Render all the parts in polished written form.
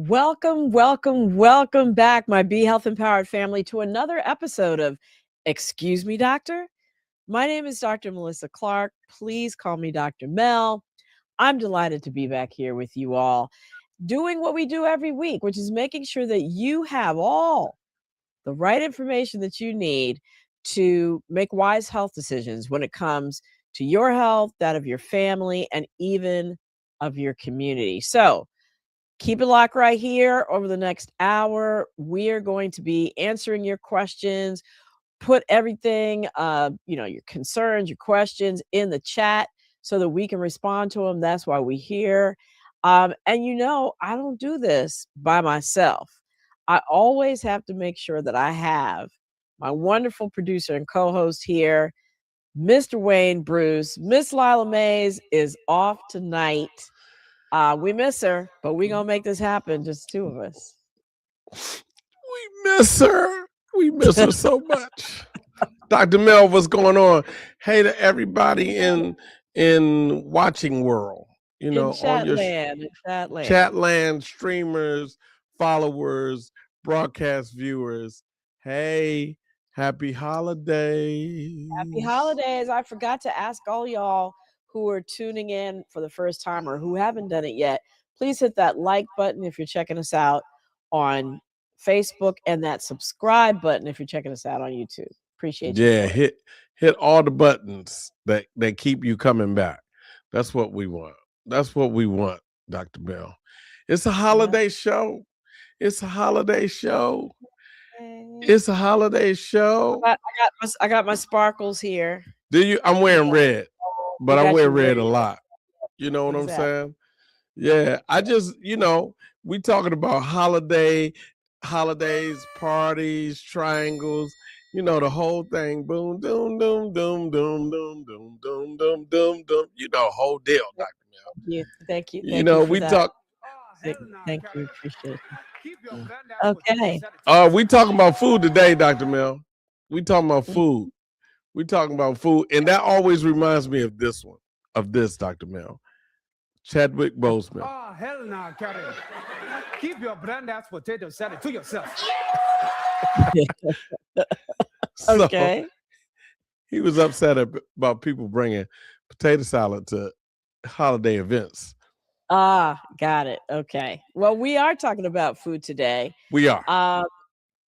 Welcome, welcome, welcome back, my Be Health Empowered family, to another episode of Excuse Me, Doctor. My name is Dr. Melissa Clark. Please call me Dr. Mel. I'm delighted to be back here with you all, doing what we do every week, which is making sure that you have all the right information that you need to make wise health decisions when it comes to your health, that of your family, and even of your community. So, keep it locked right here. Over the next hour, we are going to be answering your questions. Put everything, your concerns, your questions in the chat so that we can respond to them. That's why we're here. And I don't do this by myself. I always have to make sure that I have my wonderful producer and co-host here, Mr. Wayne Bruce. Miss Lila Mays is off tonight. We miss her, but we're going to make this happen, just two of us. We miss her. We miss her so much. Dr. Mel, what's going on? Hey to everybody in watching world. In chat land, chat land, streamers, followers, broadcast viewers. Hey, happy holidays. Happy holidays. I forgot to ask all y'all who are tuning in for the first time or who haven't done it yet, please hit that like button if you're checking us out on Facebook, and that subscribe button if you're checking us out on YouTube. Appreciate you. Yeah, hit all the buttons that keep you coming back. That's what we want. That's what we want, Dr. Bell. It's a holiday show. It's a holiday show. It's a holiday show. I got my sparkles here. Do you? I'm wearing red. But I wear red a lot. You know what I'm saying? Yeah. I just, we talking about holidays, parties, triangles, the whole thing. Boom, doom, doom, doom, doom, doom, doom, doom, doom, doom, doom. Whole deal, Dr. Mel. Thank you. We talk. Thank you. Appreciate it. Okay. We talking about food today, Dr. Mel. We talking about food. We talking about food, and that always reminds me of this, Dr. Mel. Chadwick Boseman. Oh, hell no, Carrie. Keep your brand-ass potato salad to yourself. Okay. So, he was upset about people bringing potato salad to holiday events. Got it. Okay. Well, we are talking about food today. We are.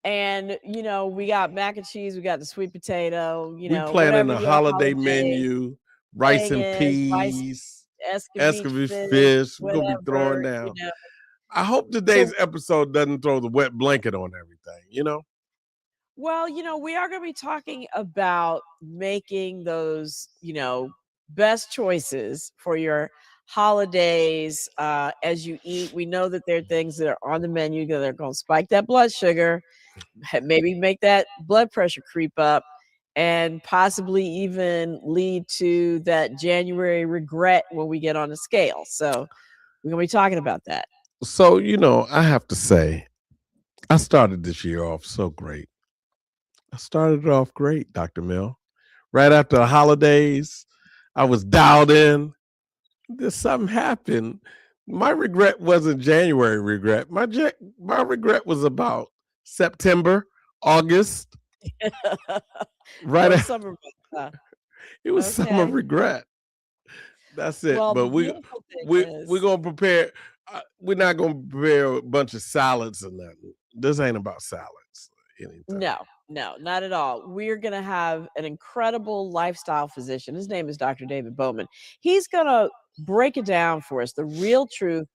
And, we got mac and cheese. We got the sweet potato. We planning a holiday menu, rice and peas, escovitch fish. We're going to be throwing down. I hope today's episode doesn't throw the wet blanket on everything, Well, we are going to be talking about making those, best choices for your holidays as you eat. We know that there are things that are on the menu that are going to spike that blood sugar, maybe make that blood pressure creep up, and possibly even lead to that January regret when we get on the scale. So we're going to be talking about that. So, I have to say, I started this year off so great. I started it off great, Dr. Mel. Right after the holidays, I was dialed in. There's something happened. My regret wasn't January regret. My regret was about September, August. Right after summer. It was summer regret. That's it. Well, but we're gonna prepare. We're not gonna prepare a bunch of salads or nothing. This ain't about salads. No, not at all. We're going to have an incredible lifestyle physician. His name is Dr. David Bowman. He's going to break it down for us, the real truth,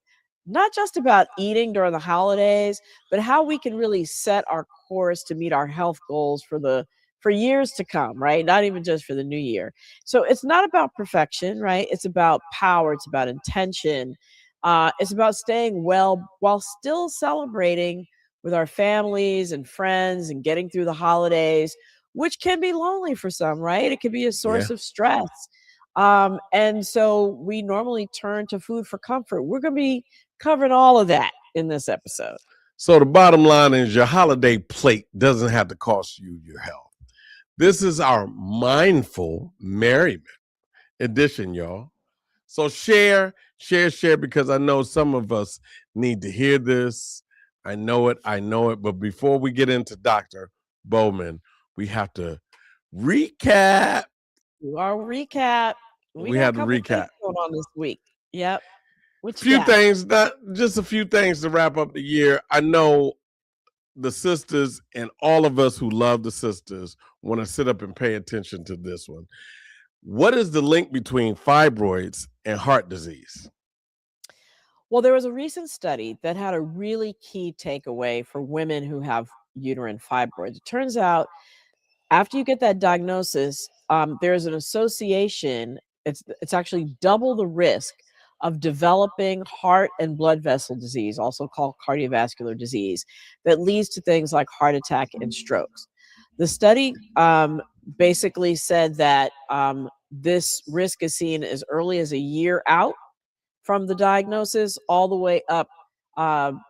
not just about eating during the holidays, but how we can really set our course to meet our health goals for years to come, right? Not even just for the new year. So it's not about perfection, right? It's about power. It's about intention. It's about staying well while still celebrating with our families and friends and getting through the holidays, which can be lonely for some, right? It can be a source of stress. And so we normally turn to food for comfort. We're going to be covering all of that in this episode. So the bottom line is your holiday plate doesn't have to cost you your health. This is our mindful merriment edition, y'all. So share, because I know some of us need to hear this. I know it. But before we get into Dr. Bowman, we have to recap. Our recap. We We got a have to couple things recap. going on this week. Yep. What you Few got? things, not just a few things to wrap up the year. I know the sisters and all of us who love the sisters want to sit up and pay attention to this one. What is the link between fibroids and heart disease? Well, there was a recent study that had a really key takeaway for women who have uterine fibroids. It turns out after you get that diagnosis, there's an association. It's actually double the risk of developing heart and blood vessel disease, also called cardiovascular disease, that leads to things like heart attack and strokes. The study basically said that this risk is seen as early as a year out from the diagnosis, all the way up.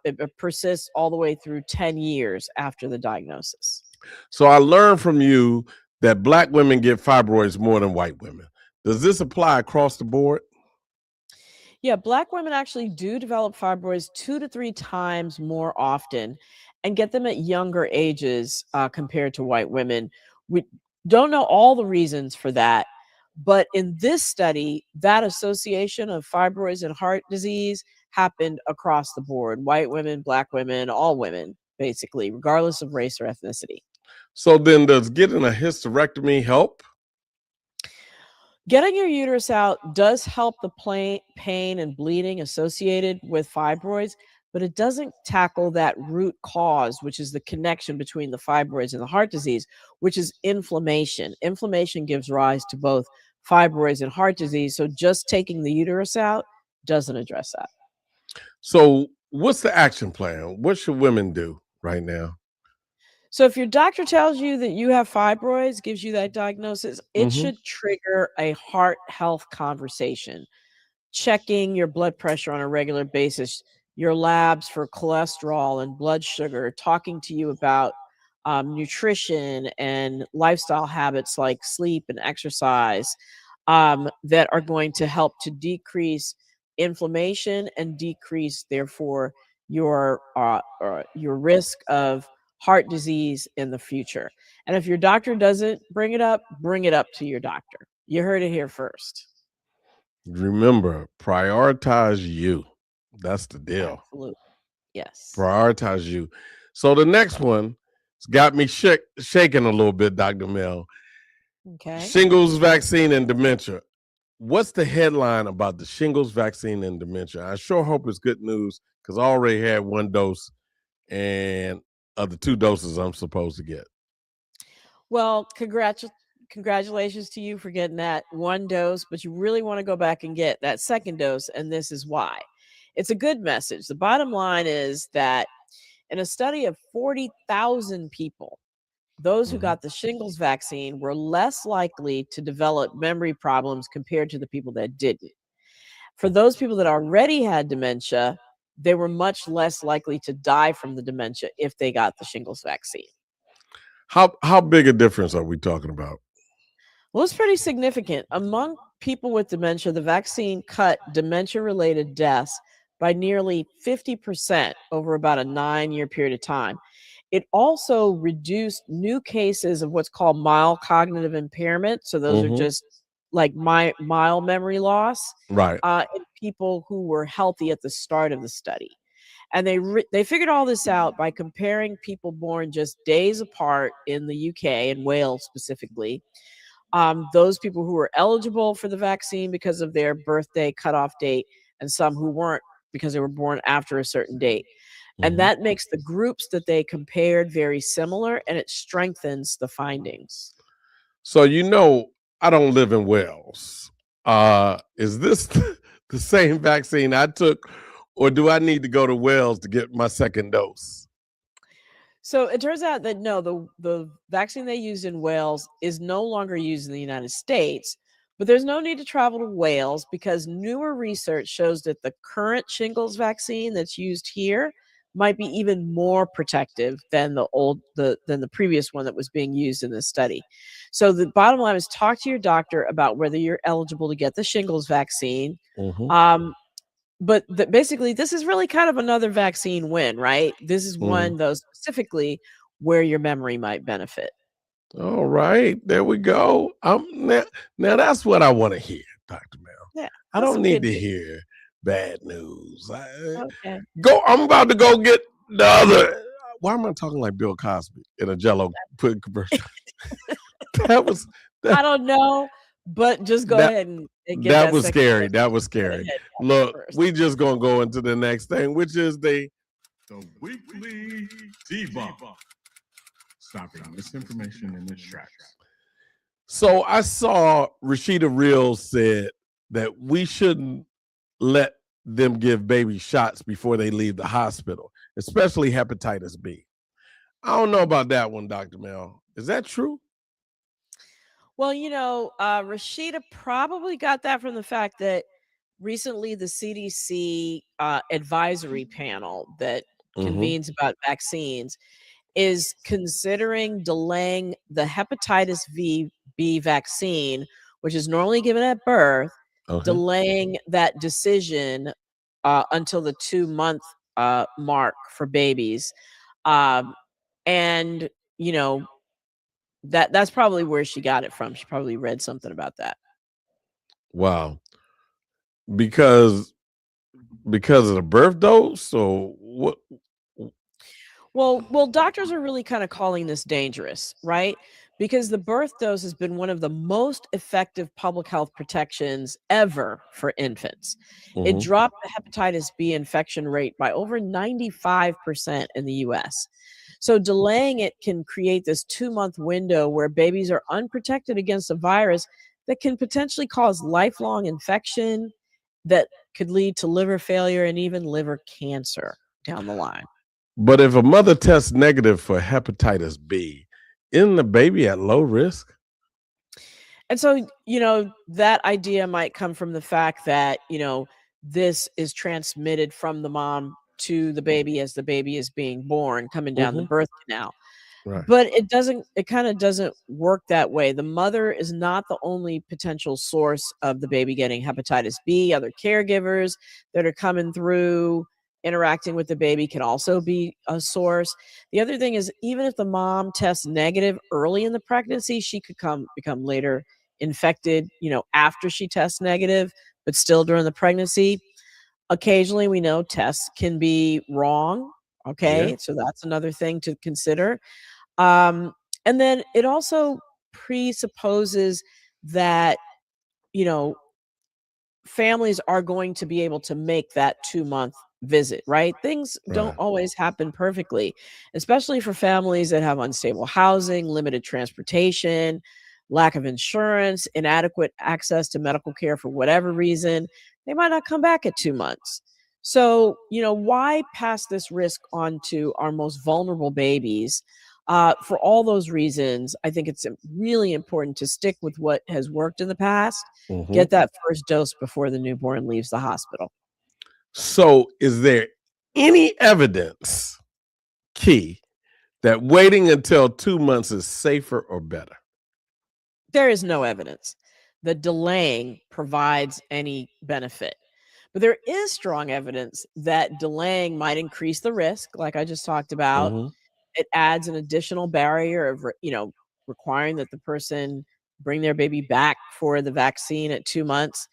It persists all the way through 10 years after the diagnosis. So I learned from you that Black women get fibroids more than white women. Does this apply across the board? Yeah, Black women actually do develop fibroids 2 to 3 times more often and get them at younger ages compared to white women. We don't know all the reasons for that, but in this study, that association of fibroids and heart disease happened across the board: white women, Black women, all women, basically, regardless of race or ethnicity. So then, does getting a hysterectomy help? Getting your uterus out does help the pain and bleeding associated with fibroids, but it doesn't tackle that root cause, which is the connection between the fibroids and the heart disease, which is inflammation. Inflammation gives rise to both fibroids and heart disease. So just taking the uterus out doesn't address that. So, what's the action plan? What should women do right now? So if your doctor tells you that you have fibroids, gives you that diagnosis, it Mm-hmm. should trigger a heart health conversation. Checking your blood pressure on a regular basis, your labs for cholesterol and blood sugar, talking to you about nutrition and lifestyle habits like sleep and exercise that are going to help to decrease inflammation and decrease, therefore, your risk of heart disease in the future. And if your doctor doesn't bring it up to your doctor. You heard it here first. Remember, prioritize you. That's the deal. Absolutely. Yes. Prioritize you. So the next one has got me shaking a little bit, Dr. Mel. Okay. Shingles vaccine and dementia. What's the headline about the shingles vaccine and dementia? I sure hope it's good news because I already had one dose and of the 2 doses I'm supposed to get. Well, congratulations to you for getting that one dose, but you really want to go back and get that second dose, and this is why. It's a good message. The bottom line is that in a study of 40,000 people, those who got the shingles vaccine were less likely to develop memory problems compared to the people that didn't. For those people that already had dementia, they were much less likely to die from the dementia if they got the shingles vaccine. How big a difference are we talking about? Well, it's pretty significant. Among people with dementia, the vaccine cut dementia related deaths by nearly 50% over about a 9-year period of time. It also reduced new cases of what's called mild cognitive impairment. So, those are Mm-hmm. just like mild memory loss Right. in people who were healthy at the start of the study. And they figured all this out by comparing people born just days apart in the UK and Wales specifically, those people who were eligible for the vaccine because of their birthday cutoff date, and some who weren't because they were born after a certain date. And Mhm. that makes the groups that they compared very similar, and it strengthens the findings. So I don't live in Wales. Is this the same vaccine I took, or do I need to go to Wales to get my second dose? So it turns out that no, the vaccine they used in Wales is no longer used in the United States, but there's no need to travel to Wales because newer research shows that the current shingles vaccine that's used here might be even more protective than the previous one that was being used in this study. So the bottom line is talk to your doctor about whether you're eligible to get the shingles vaccine. Mm-hmm. But basically, this is really kind of another vaccine win, right? This is one, though, specifically where your memory might benefit. All right, there we go. Now that's what I want to hear, Dr. Mel. Yeah, I that's don't some need good to news. hear bad news. Okay. I'm about to go get the other. Why am I talking like Bill Cosby in a Jello pudding commercial? I don't know, but just go ahead and get that that was second scary. dose. That was Go scary. ahead, Look, first. we just gonna go into the next thing, which is the weekly debunk. Stopping misinformation in its tracks. So I saw Rashida Reels said that we shouldn't let them give baby shots before they leave the hospital, especially hepatitis B. I don't know about that one, Dr. Mel. Is that true? Well, Rashida probably got that from the fact that recently the CDC advisory panel that convenes about vaccines is considering delaying the hepatitis B vaccine, which is normally given at birth, delaying that decision until the 2-month mark for babies. And, that's probably where she got it from. She probably read something about that. Wow. Because of the birth dose? So what? Well, doctors are really kind of calling this dangerous, right? Because the birth dose has been one of the most effective public health protections ever for infants. It dropped the hepatitis B infection rate by over 95% in the US. So delaying it can create this 2-month window where babies are unprotected against a virus that can potentially cause lifelong infection that could lead to liver failure and even liver cancer down the line. But if a mother tests negative for hepatitis B, isn't the baby at low risk? And so, that idea might come from the fact that, this is transmitted from the mom to the baby as the baby is being born, coming down the birth canal. Right. But it kind of doesn't work that way. The mother is not the only potential source of the baby getting hepatitis B. Other caregivers that are coming through, interacting with the baby can also be a source. The other thing is, even if the mom tests negative early in the pregnancy, she could become later infected, after she tests negative, but still during the pregnancy. Occasionally, we know tests can be wrong. Okay. Yeah. So that's another thing to consider. And then it also presupposes that, families are going to be able to make that 2-month visit, right? Things don't Right. always happen perfectly, especially for families that have unstable housing, limited transportation, lack of insurance, inadequate access to medical care for whatever reason. They might not come back at 2 months. So, why pass this risk on to our most vulnerable babies? For all those reasons, I think it's really important to stick with what has worked in the past. Get that first dose before the newborn leaves the hospital. So is there any evidence, Key, that waiting until 2 months is safer or better? There is no evidence that delaying provides any benefit. But there is strong evidence that delaying might increase the risk, like I just talked about. It adds an additional barrier of, requiring that the person bring their baby back for the vaccine at 2 months.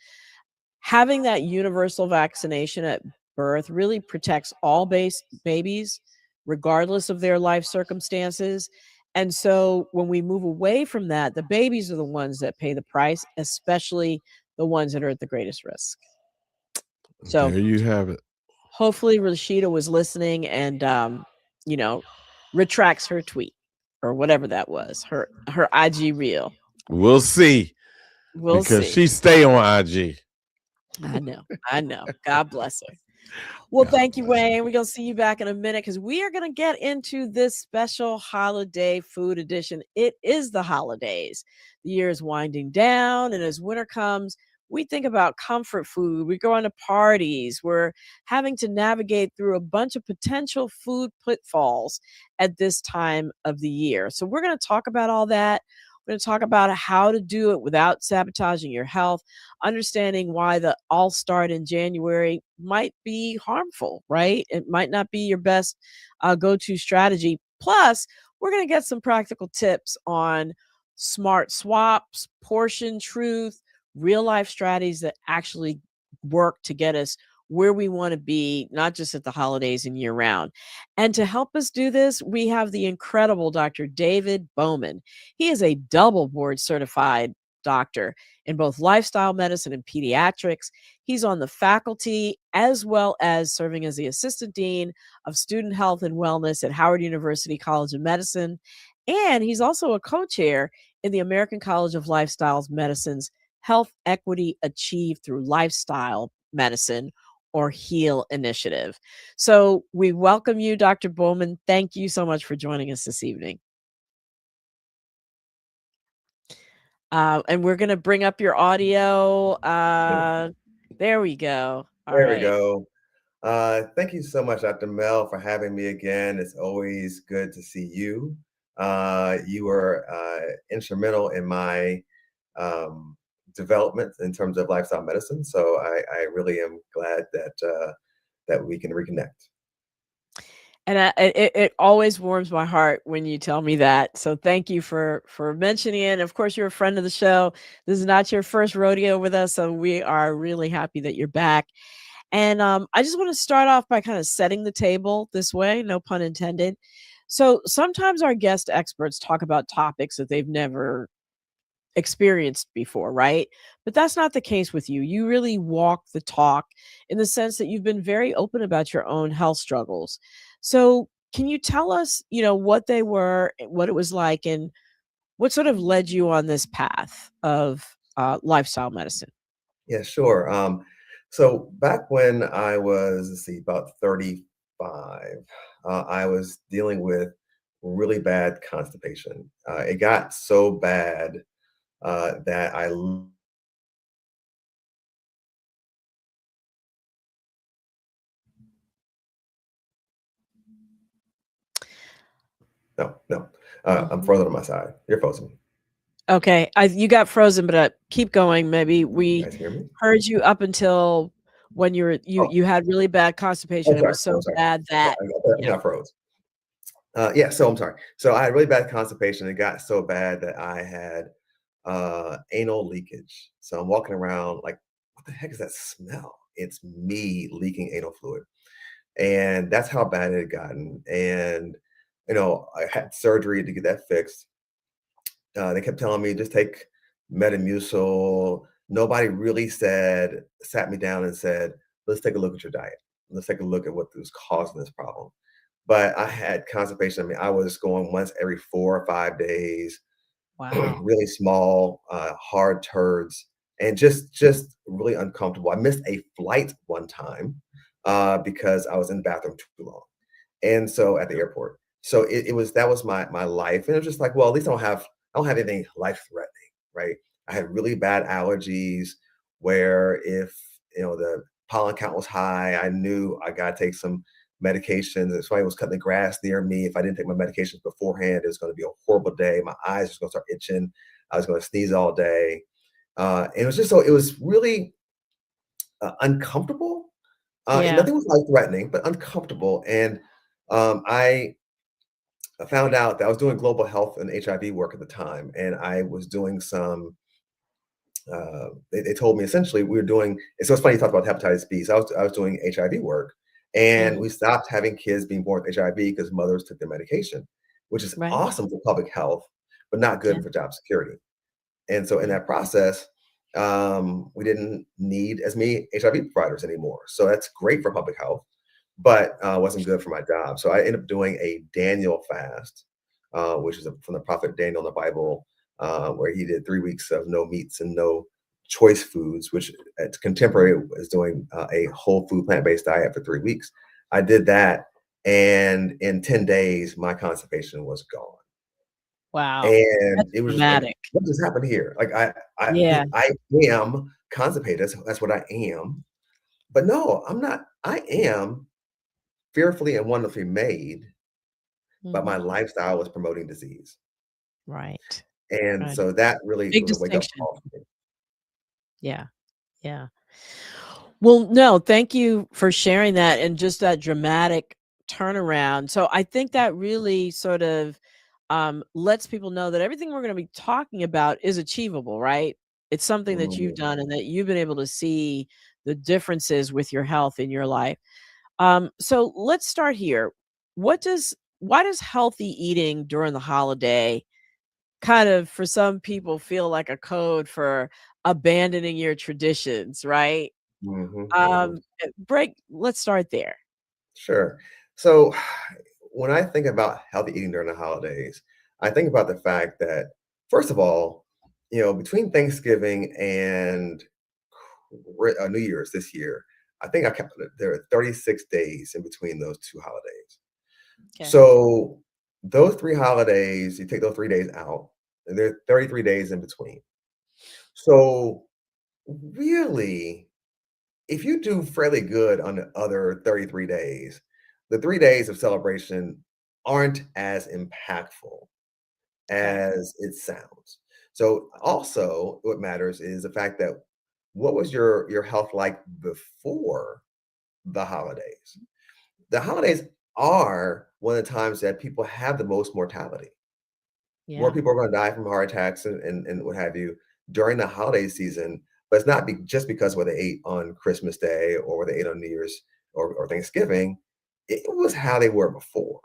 Having that universal vaccination at birth really protects all babies, regardless of their life circumstances. And so when we move away from that, the babies are the ones that pay the price, especially the ones that are at the greatest risk. So there you have it. hopefully Rashida was listening and, retracts her tweet or whatever that was, her IG reel. We'll see. We'll because see. she stay on IG. I know. God bless her. Well, thank you, Wayne. We're going to see you back in a minute because we are going to get into this special holiday food edition. It is the holidays. The year is winding down, and as winter comes, we think about comfort food. We're going to parties. We're having to navigate through a bunch of potential food pitfalls at this time of the year. So, we're going to talk about all that. We're going to talk about how to do it without sabotaging your health, understanding why the all start in January might be harmful, right? It might not be your best go to strategy. Plus, we're going to get some practical tips on smart swaps, portion truth, real life strategies that actually work to get us where we want to be, not just at the holidays and year round. And to help us do this, we have the incredible Dr. David Bowman. He is a double board certified doctor in both lifestyle medicine and pediatrics. He's on the faculty as well as serving as the assistant dean of student health and wellness at Howard University College of Medicine. And he's also a co chair in the American College of Lifestyle Medicine's Health Equity Achieved Through Lifestyle Medicine, or HEAL initiative. So we welcome you, Dr. Bowman. Thank you so much for joining us this evening. And we're going to bring up your audio. There we go. All There we right. go. Thank you so much, Dr. Mel, for having me again. It's always good to see you. You were instrumental in my development in terms of lifestyle medicine. So I really am glad that we can reconnect. And it always warms my heart when you tell me that. So thank you for mentioning it. Of course, you're a friend of the show. This is not your first rodeo with us, so we are really happy that you're back. And I just want to start off by kind of setting the table this way, no pun intended. So sometimes our guest experts talk about topics that they've never experienced before, right? But that's not the case with you. You really walk the talk in the sense that you've been very open about your own health struggles. So, can you tell us, what they were, what it was like, and what sort of led you on this path of lifestyle medicine? Yeah, sure. So back when I was, let's see, about 35, I was dealing with really bad constipation. It got so bad that no, I'm frozen on my side. You're frozen. Okay, you got frozen, but keep going. Maybe You we guys hear me? heard you up until when you had really bad constipation. It was so bad that I got froze. Yeah, so I'm sorry. So I had really bad constipation. It got so bad that I had anal leakage. So I'm walking around like, what the heck is that smell? It's me leaking anal fluid. And that's how bad it had gotten. And, I had surgery to get that fixed. They kept telling me just take Metamucil. Nobody really sat me down and said, let's take a look at your diet. Let's take a look at what was causing this problem. But I had constipation. I mean, I was going once every 4 or 5 days, wow. really small, hard turds, and just really uncomfortable. I missed a flight one time because I was in the bathroom too long, and so at the airport. So that was my life, and it was just like, well, at least I don't have anything life threatening, right? I had really bad allergies where if the pollen count was high, I knew I got to take some medications. If somebody was cutting the grass near me, if I didn't take my medications beforehand, it was going to be a horrible day. My eyes was going to start itching. I was going to sneeze all day. And it was just it was really uncomfortable. And nothing was life threatening, but uncomfortable. And I found out that I was doing global health and HIV work at the time. And I was doing some they told me essentially we were doing. So it's funny you talked about hepatitis B. So I was doing HIV work, and we stopped having kids being born with HIV because mothers took their medication, which is awesome for public health, but not good for job security. And so in that process, we didn't need as many HIV providers anymore. So that's great for public health, but wasn't good for my job. So I ended up doing a Daniel fast, which is from the prophet Daniel in the Bible, where he did 3 weeks of no meats and no choice foods, which at contemporary is doing a whole food plant-based diet for 3 weeks. I did that, and in 10 days, my constipation was gone. Wow. And That's it was dramatic. like, what just happened here? Like I Yeah. am constipated. That's what I am. But no, I'm not. I am fearfully and wonderfully made, but my Mhm. lifestyle was promoting disease. Right. And Right. so that really Big was a wake up distinction. call for me. Yeah. Yeah. Well, no, thank you for sharing that and just that dramatic turnaround. So I think that really sort of lets people know that everything we're going to be talking about is achievable, right? It's something that you've Mhm. done and that you've been able to see the differences with your health in your life. So let's start here. Why does healthy eating during the holiday kind of for some people feel like a code for abandoning your traditions, right? Mhm, mhm. Break let's start there. Sure. So when I think about healthy eating during the holidays, I think about the fact that, first of all, between Thanksgiving and New Year's this year, I think I counted there are 36 days in between those two holidays. Okay. So those three holidays, you take those 3 days out, and there are 33 days in between. So really, if you do fairly good on the other 33 days, the 3 days of celebration aren't as impactful Okay. as it sounds. So also what matters is the fact that what was your health like before the holidays? The holidays are one of the times that people have the most mortality. More Yeah. people are going to die from heart attacks and what have you during the holiday season, but it's not just because what they ate on Christmas Day or what they ate on New Year's or Thanksgiving. It was how they were before,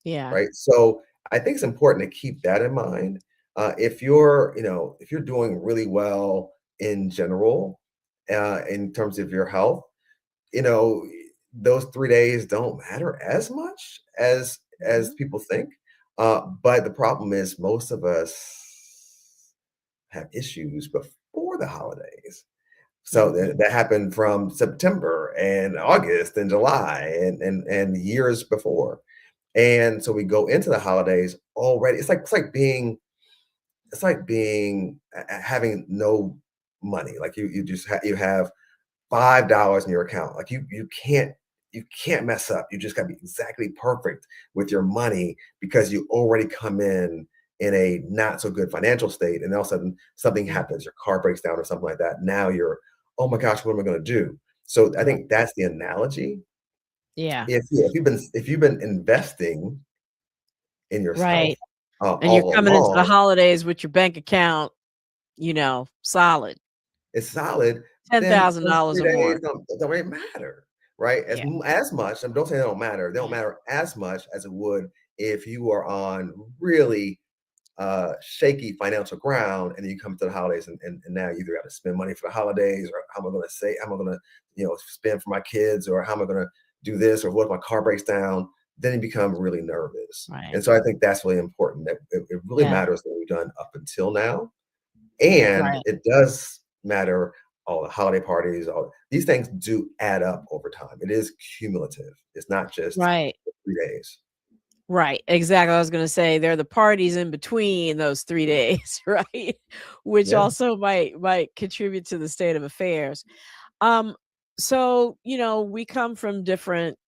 Yeah. right? So I think it's important to keep that in mind. If you're doing really well in general, in terms of your health, you know, those 3 days don't matter as much as Mhm. people think. But the problem is most of us have issues before the holidays. So Mhm. that happened from September and August and July and years before. And so we go into the holidays already. It's like being having no money. Like you have $5 in your account. Like you can't mess up. You just got to be exactly perfect with your money because you already come in a not so good financial state, and all of a sudden something Mm. happens, your car breaks down or something like that. Now you're, oh my gosh, what am I going to do? So I Right. think that's the analogy. Yeah. If you've been investing in yourself Right. And you're all coming into the along, holidays with your bank account, solid. it's solid, then those $10,000 three or days more. don't really matter, right? As Yeah. as much, and don't say they don't matter. They don't Yeah. matter as much as it would if you are on really shaky financial ground, and then you come to the holidays, and now you either got to spend money for the holidays, or how am I going to say, how am I going to, spend for my kids, or how am I going to do this, or what if my car breaks down? Then you become really nervous. Right. And so I think that's really important. That it really Yeah. matters what we've done up until now, and Right. it does matter. All the holiday parties, all these things do add up over time. It is cumulative. It's not just Right. 3 days. Right, exactly. I was gonna say they're the parties in between those 3 days, right? Which Yeah. also might contribute to the state of affairs. Um, so, we come from different,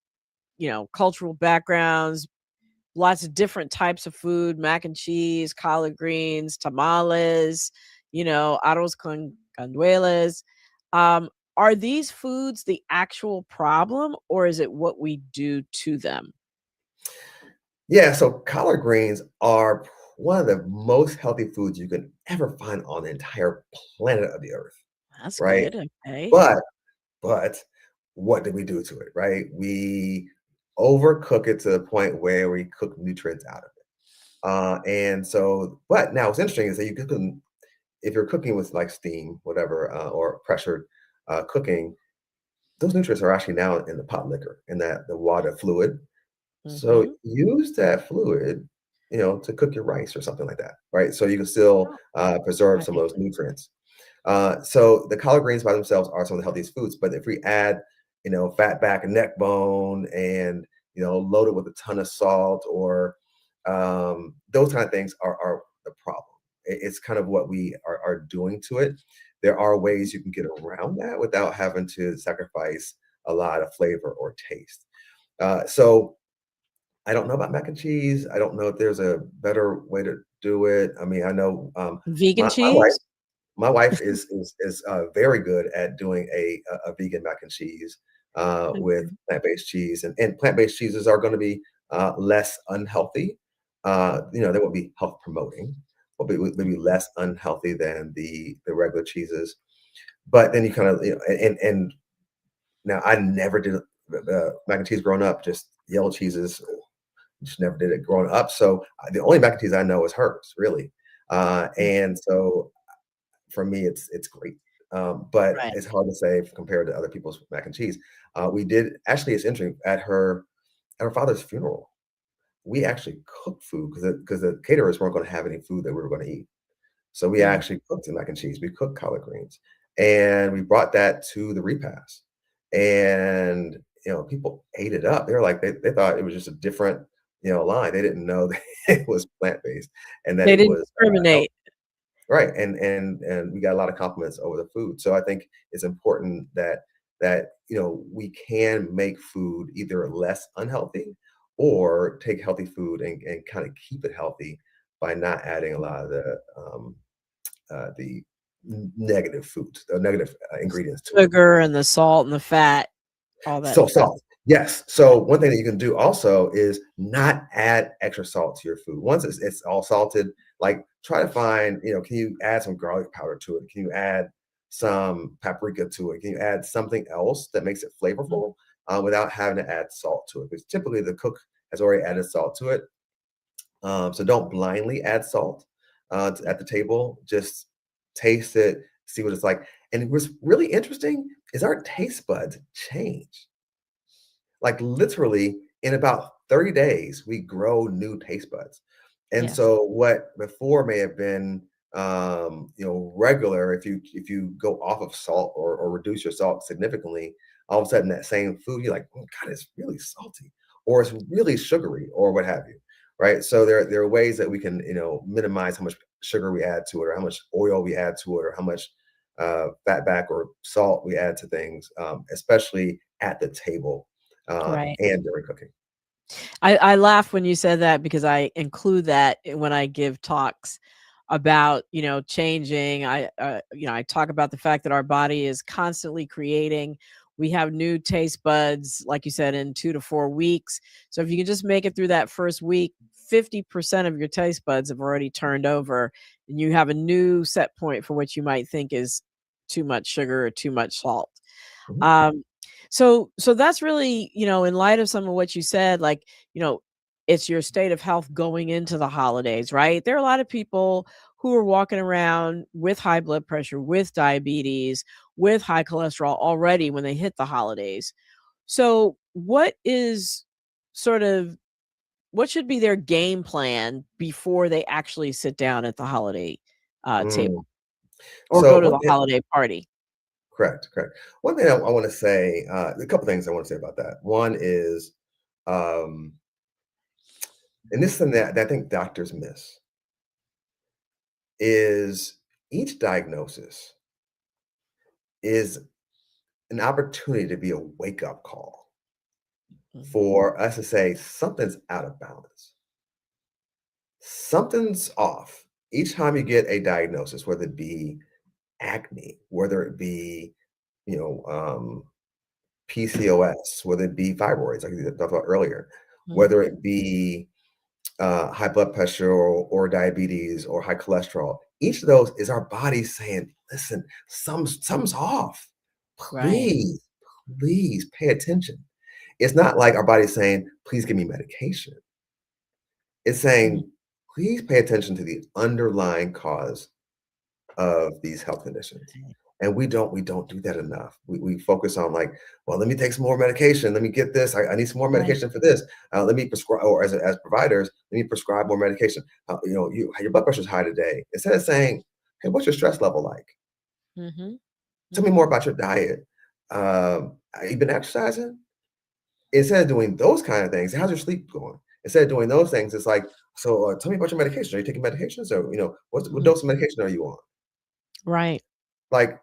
cultural backgrounds, lots of different types of food, mac and cheese, collard greens, tamales, arroz con canduelas. Are these foods the actual problem, or is it what we do to them? Yeah, so collard greens are one of the most healthy foods you can ever find on the entire planet of the earth, That's right? good, okay. But but what did we do to it, right? We overcook it to the point where we cook nutrients out of it. And so, but now what's interesting is that you can, if you're cooking with like steam, whatever, or pressured cooking, those nutrients are actually now in the pot liquor, in that the water fluid. So Mhm. use that fluid, to cook your rice or something like that, right? So you can still Oh, preserve some of right. those nutrients. So the collard greens by themselves are some of the healthiest foods, but if we add, fat back and neck bone, and load it with a ton of salt, or those kind of things are the problem. It's kind of what we are doing to it. there are ways you can get around that without having to sacrifice a lot of flavor or taste. So I don't know about mac and cheese. I don't know if there's a better way to do it. I mean, I know Vegan my wife cheese? my wife is very good at doing a vegan mac and cheese with Okay. plant-based cheese, and plant-based cheeses are going to be less unhealthy. They won't be health promoting, will be less unhealthy than the regular cheeses. But then you kind of and now I never did mac and cheese growing up, just yellow cheeses. Just never did it growing up. So the only mac and cheese I know is hers, really. And so for me, it's great. But Right. it's hard to say compared to other people's mac and cheese. We did actually. It's interesting at her father's funeral. We actually cooked food because the caterers weren't going to have any food that we were going to eat. So we Mm. actually cooked the mac and cheese. We cooked collard greens, and we brought that to the repast. And people ate it up. They were like they thought it was just a different line. They didn't know that it was plant based and that They it didn't was healthy. discriminate. Right, and we got a lot of compliments over the food. So I think it's important that we can make food either less unhealthy or take healthy food and kind of keep it healthy by not adding a lot of the negative foods, the negative ingredients to it. Sugar and the salt and the fat, all that So stuff. salt, yes. So one thing that you can do also is not add extra salt to your food. Once it's all salted, like try to find, can you add some garlic powder to it? Can you add some paprika to it? Can you add something else that makes it Mhm. flavorful without having to add salt to it? Because typically the cook has already added salt to it. So don't blindly add salt at the table. Just taste it, see what it's like. And what's really interesting is our taste buds change. Like literally in about 30 days, we grow new taste buds. And Yes. so what before may have been regular, if you go off of salt or reduce your salt significantly, all of a sudden that same food, you're like, oh God, it's really salty, or it's really sugary, or what have you. Right. So there are ways that we can, minimize how much sugar we add to it, or how much oil we add to it, or how much fat back or salt we add to things, especially at the table Right. and during cooking. I laugh when you said that because I include that when I give talks about, changing. I talk about the fact that our body is constantly creating. We have new taste buds, like you said, in 2 to 4 weeks. So if you can just make it through that first week, 50% of your taste buds have already turned over, and you have a new set point for what you might think is too much sugar or too much salt. Mhm. Um, so that's really, in light of some of what you said, like, it's your state of health going into the holidays, right? There are a lot of people who are walking around with high blood pressure, with diabetes, with high cholesterol already when they hit the holidays. So sort of what should be their game plan before they actually sit down at the holiday Mm. table or So go to one the thing, holiday party? correct. One thing I want to say, a couple things I want to say about that. One is, um, and this is something that I think doctors miss, is each diagnosis is an opportunity to be a wake up call Mhm. for us to say something's out of balance. Something's off. Each time you get a diagnosis, whether it be acne, whether it be, you know, um, PCOS, whether it be fibroids, like we talked about earlier, whether Mhm. it be high blood pressure or diabetes or high cholesterol, each of those is our body saying, listen, something's off. Right. Please pay attention. It's not like our body's saying, please give me medication. It's Mhm. saying, please pay attention to the underlying cause of these health conditions. And we don't do that enough. We focus on like, well, let me take some more medication. Let me get this. I need some more Right. medication for this. Let me prescribe, or as providers, let me prescribe more medication. Your blood pressure is high today. Instead of saying, hey, what's your stress level like? Mhm. Tell me more Mhm. about your diet. Have you been exercising? Instead of doing those kind of things, how's your sleep going? Instead of doing those things, it's like, so tell me about your medication. Are you taking medication? So, what Mhm. dose of medication are you on? Right. like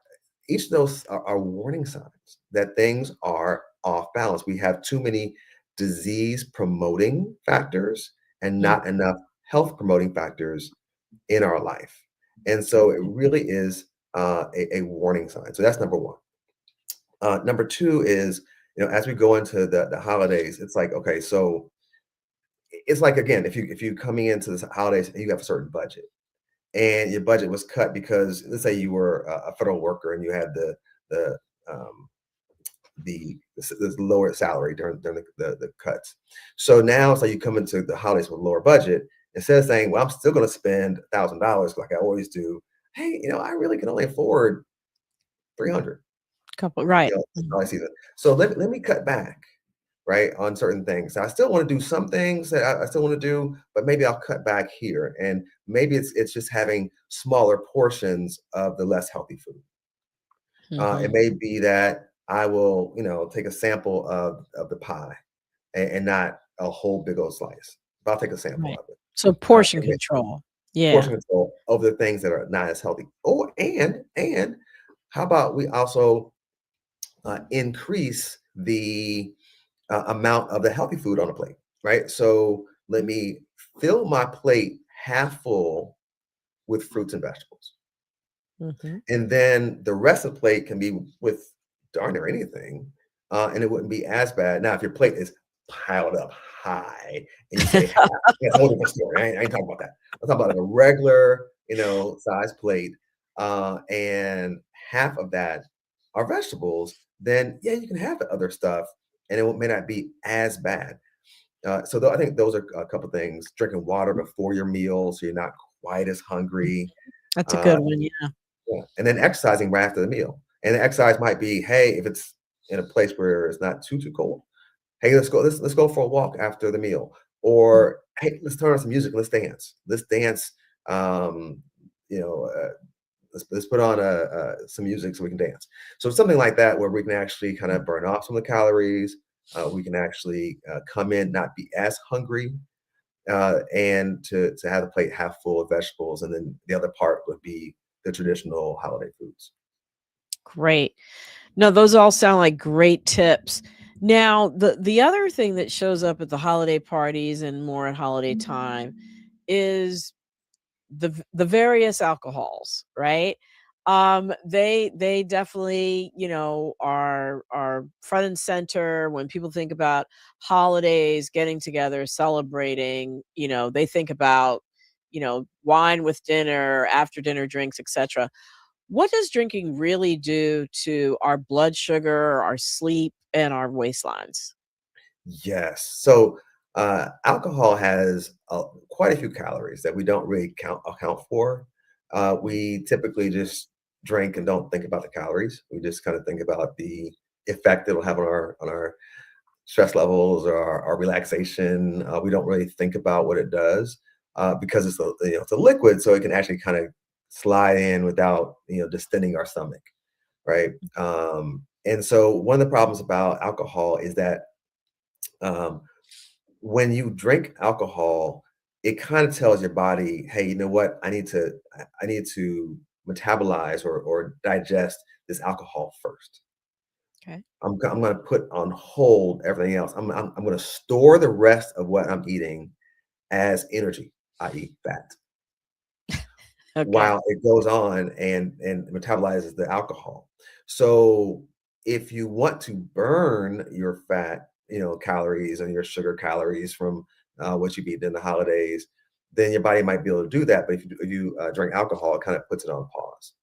each of those are warning signs that things are off balance. We have too many disease promoting factors and Mm, not enough health promoting factors in our life. And so it really is a warning sign. So that's number one. Number two is, as we go into the holidays, it's like, okay, so it's like, again, if you coming into the holidays and you have a certain budget and your budget was cut because, let's say you were a federal worker and you had the um, the lower salary during the cuts. So now it's like you come into the holidays with a lower budget. Instead of saying, well, I'm still going to spend $1,000 like I always do. Hey, I really can only afford 300, couple, right. this holiday season. So let me cut back, right, on certain things. I still want to do some things that I still want to do, but maybe I'll cut back here. And maybe it's just having smaller portions of the less healthy food. It Mhm. may be that I will, take a sample of the pie and not a whole big old slice, but I'll take a sample Right. of it. So portion control. Yeah. Portion control over the things that are not as healthy. Oh, and how about we also increase the amount of the healthy food on the plate, right? So let me fill my plate half full with fruits and vegetables. Mhm. And then the rest of the plate can be with darn near anything, and it wouldn't be as bad. Now, if your plate is piled up high and you say half, that's a whole different story. I ain't talking about that. I'm talking about like a regular, size plate, and half of that are vegetables. Then yeah, you can have the other stuff, and may not be as bad. I think those are a couple things. Drinking water before your meal, so you're not quite as hungry. That's a Uh, good one, yeah. yeah, and then exercising right after the meal. And the exercise might be, hey, if it's in a place where it's not too cold, hey, let's go for a walk after the meal. Mm, Or hey, let's turn on some music, let's dance. Let's dance. Um, you know, uh, let's put on some music so we can dance. So something like that where we can actually kind of burn off some of the calories. We can actually come in not be as hungry, and to have the plate half full of vegetables, and then the other part would be the traditional holiday foods. great. No, those all sound like great tips. Now, the other thing that shows up at the holiday parties and more at holiday time is the various alcohols, right? They definitely, are front and center when people think about holidays, getting together, celebrating, they think about, wine with dinner, after dinner drinks, etc. What does drinking really do to our blood sugar, our sleep, and our waistlines? Yes. So alcohol has quite a few calories that we don't really account for. We typically just drink and don't think about the calories. We just kind of think about the effect it'll have on our stress levels or our relaxation. We don't really think about what it does because it's a liquid, so it can actually kind of slide in without distending our stomach, right? And so one of the problems about alcohol is that um, when you drink alcohol, it kind of tells your body, hey, you know what? I need to metabolize or digest this alcohol first. Okay. I'm going to put on hold everything else. I'm going to store the rest of what I'm eating as energy, i.e., fat, Okay. while it goes on and metabolizes the alcohol. So if you want to burn your fat, calories and your sugar calories from what you've eaten in the holidays, then your body might be able to do that. But if you drink alcohol, it kind of puts it on pause.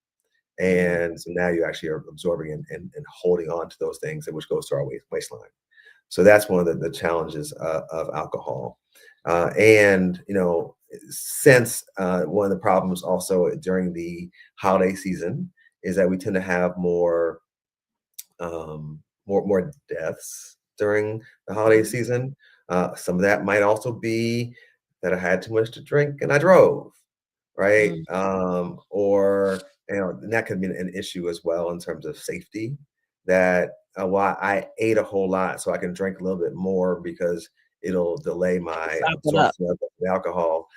Mhm. And so now you actually are absorbing and holding on to those things, which goes to our waistline. So that's one of the challenges of alcohol. And since one of the problems also during the holiday season is that we tend to have more deaths during the holiday Mhm. season. Some of that might also be that I had too much to drink and I drove, right? Mm. Or and that could be an issue as well in terms of safety. That while I ate a whole lot, so I can drink a little bit more because it'll delay my Sop it up. absorption of the alcohol.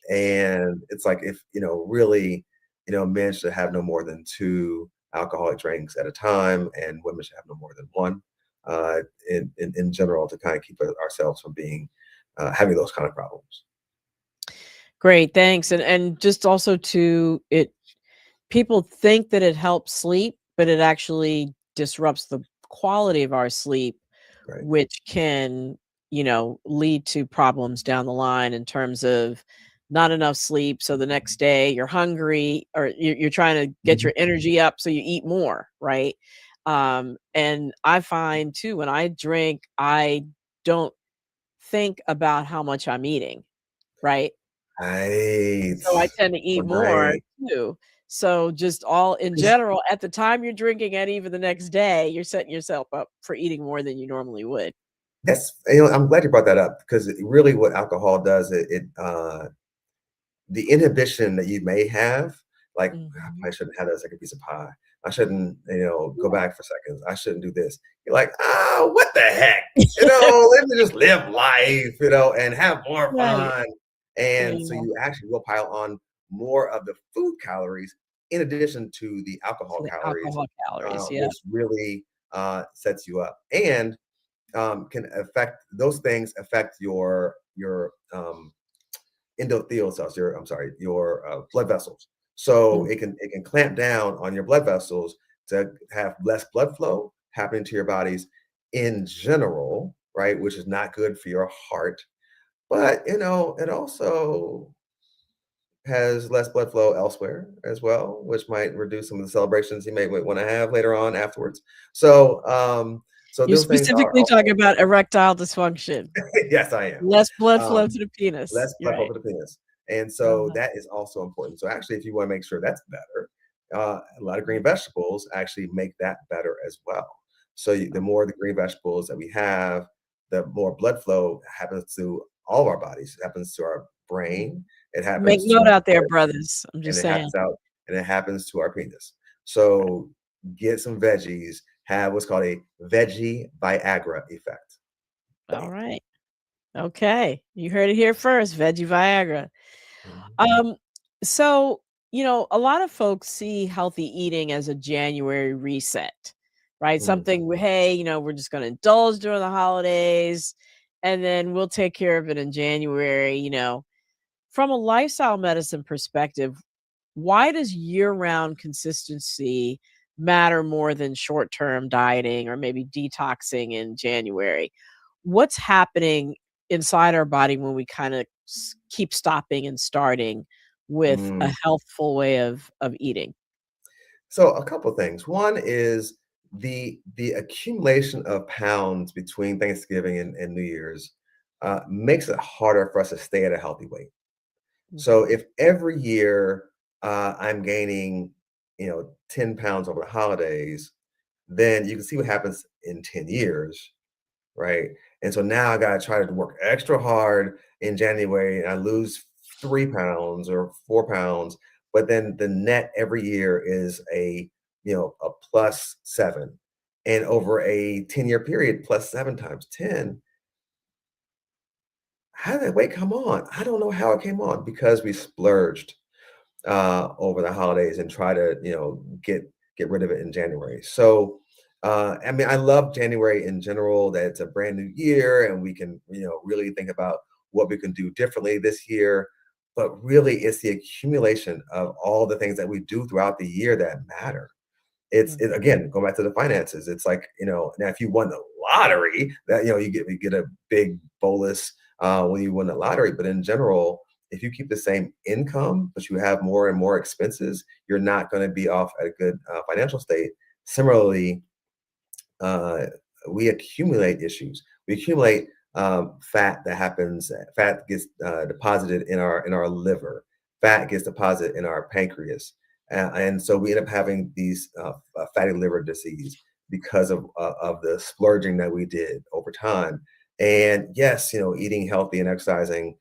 And it's like if really. men should have no more than 2 alcoholic drinks at a time, and women should have no more than 1 in general, to kind of keep ourselves from being having those kind of problems. Great, thanks. And just also to it, people think that it helps sleep, but it actually disrupts the quality of our sleep, Right. which can, lead to problems down the line in terms of not enough sleep. So the next day you're hungry, or you're trying to get Mhm. your energy up, so you eat more, right? And I find too, when I drink, I don't think about how much I'm eating, right? Right. So I tend to eat more Right. too. So just all in general, at the time you're drinking and even the next day, you're setting yourself up for eating more than you normally would. I'm glad you brought that up, because really what alcohol does, the inhibition that you may have, like, Mhm. I shouldn't have that second piece of pie. I shouldn't, go Yeah. back for seconds. I shouldn't do this. You're like, oh, what the heck? Let me just live life, and have more Right. fun. And so Yeah. you actually will pile on more of the food calories in addition to the To alcohol the calories, alcohol calories, yeah. which really sets you up. And can affect those things affect your endothelial cells, your blood vessels. So Mm. it can clamp down on your blood vessels to have less blood flow happening to your bodies in general, right? Which is not good for your heart. But it also has less blood flow elsewhere as well, which might reduce some of the celebrations you may want to have later on afterwards. So You're those things are specifically talking also about erectile dysfunction, yes, I am. less blood flow Um, to the penis. Less You're blood flow right. to the penis. And so Uh-huh. that is also important. So actually, if you want to make sure that's better, a lot of green Mhm. vegetables actually make that better as well. So the more the green vegetables that we have, the more blood flow happens to all of our bodies. It happens to our Mhm. brain. It Make happens note to out there, our, brothers. I'm and just it saying. happens to our penis. Right. So get some veggies. Have what's called a veggie Viagra effect. All right. Okay. You heard it here first, veggie Viagra. Mhm. Um, so, a lot of folks see healthy eating as a January reset, right? Mm. Something, hey, we're just going to indulge during the holidays and then we'll take care of it in January. From a lifestyle medicine perspective, why does year-round consistency matter more than short-term dieting or maybe detoxing in January? What's happening inside our body when we kind of keep stopping and starting with a Mm. healthful way of eating? So a couple things. One is the accumulation of pounds between Thanksgiving and New Year's makes it harder for us to stay at a healthy weight. So Mhm. if every year I'm gaining, 10 pounds over the holidays, then you can see what happens in 10 years, right? And so now I got to try to work extra hard in January, and I lose 3 pounds or 4 pounds, but then the net every year is a +7, and over a 10-year period, +7 times 10. How did that weight come on? I don't know how it came on, because we splurged over the holidays and try to get rid of it in January. So I mean, I love January in general, that it's a brand new year and we can really think about what we can do differently this year. But really, it's the accumulation of all the things that we do throughout the year that matter. Again, going back to the finances, it's like, now if you won the lottery, that you get a big bolus when you win the lottery. But in general, if you keep the same income but you have more and more expenses, you're not going to be off at a good financial state. Similarly, uh, we accumulate issues. We accumulate fat gets deposited in our liver. Fat gets deposited in our pancreas. And so we end up having these fatty liver disease because of the splurging that we did over time. And yes, eating healthy and exercising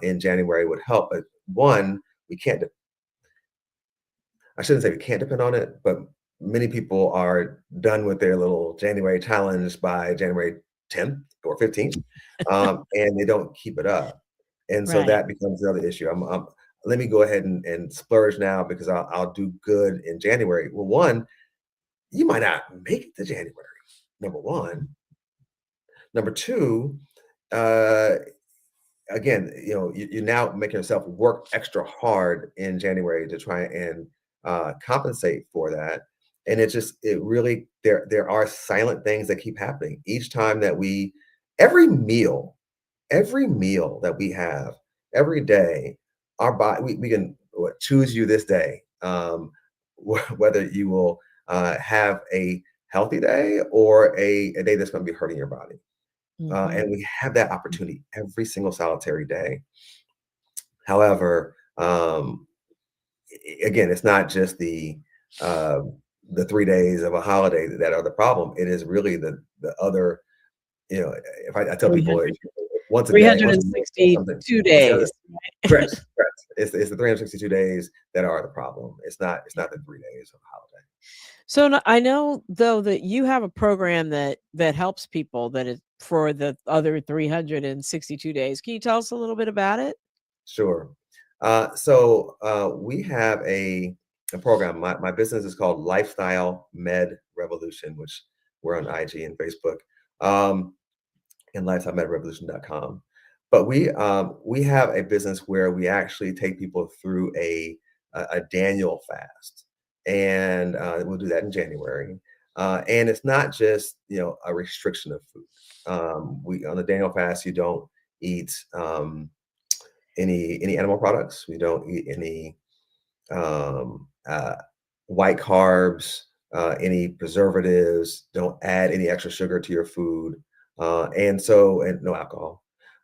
in January would help. But one, we can't I shouldn't say we can't depend on it, but many people are done with their little January challenge by January 10th or 15th, and they don't keep it up. And so Right. that becomes the other issue. let me go ahead and splurge now because I'll do good in January. Well, one, you might not make it to January, number one. Number two, uh, again, you're now making yourself work extra hard in January to try and compensate for that. And it really, there are silent things that keep happening each time that every meal, every meal that we have every day, our body, we can choose you this day, whether you will have a healthy day or a day that's going to be hurting your body. And we have that opportunity every single solitary day. However, again, it's not just the 3 days of a holiday that are the problem. It is really the other, if I tell people once a day, once a month, something, 362 days. correct. It's the 362 days that are the problem. It's not the 3 days of a holiday. So I know though that you have a program that helps people that is for the other 362 days. Can you tell us a little bit about it? Sure. So we have a program. My business is called Lifestyle Med Revolution, which we're on IG and Facebook, and lifestylemedrevolution.com. But we have a business where we actually take people through a Daniel fast, and we'll do that in January. And it's not just a restriction of food. We on the Daniel fast, you don't eat any animal products. We don't eat any white carbs, any preservatives. Don't add any extra sugar to your food, and no alcohol.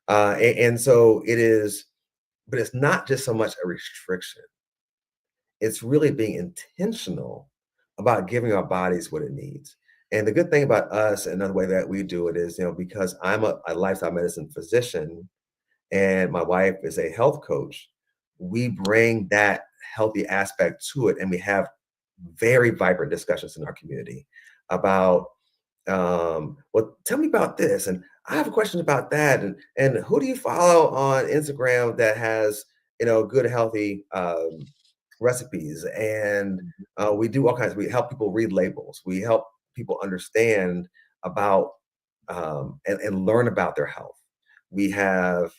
And so it is, but it's not just so much a restriction. It's really being intentional about giving our bodies what it needs. And the good thing about us, another way that we do it is, because I'm a lifestyle medicine physician and my wife is a health coach, we bring that healthy aspect to it. And we have very vibrant discussions in our community about, well, tell me about this. And I have questions about that. And who do you follow on Instagram that has, good, healthy recipes? And we do all kinds. We help people read labels. We help people understand about and learn about their health. We have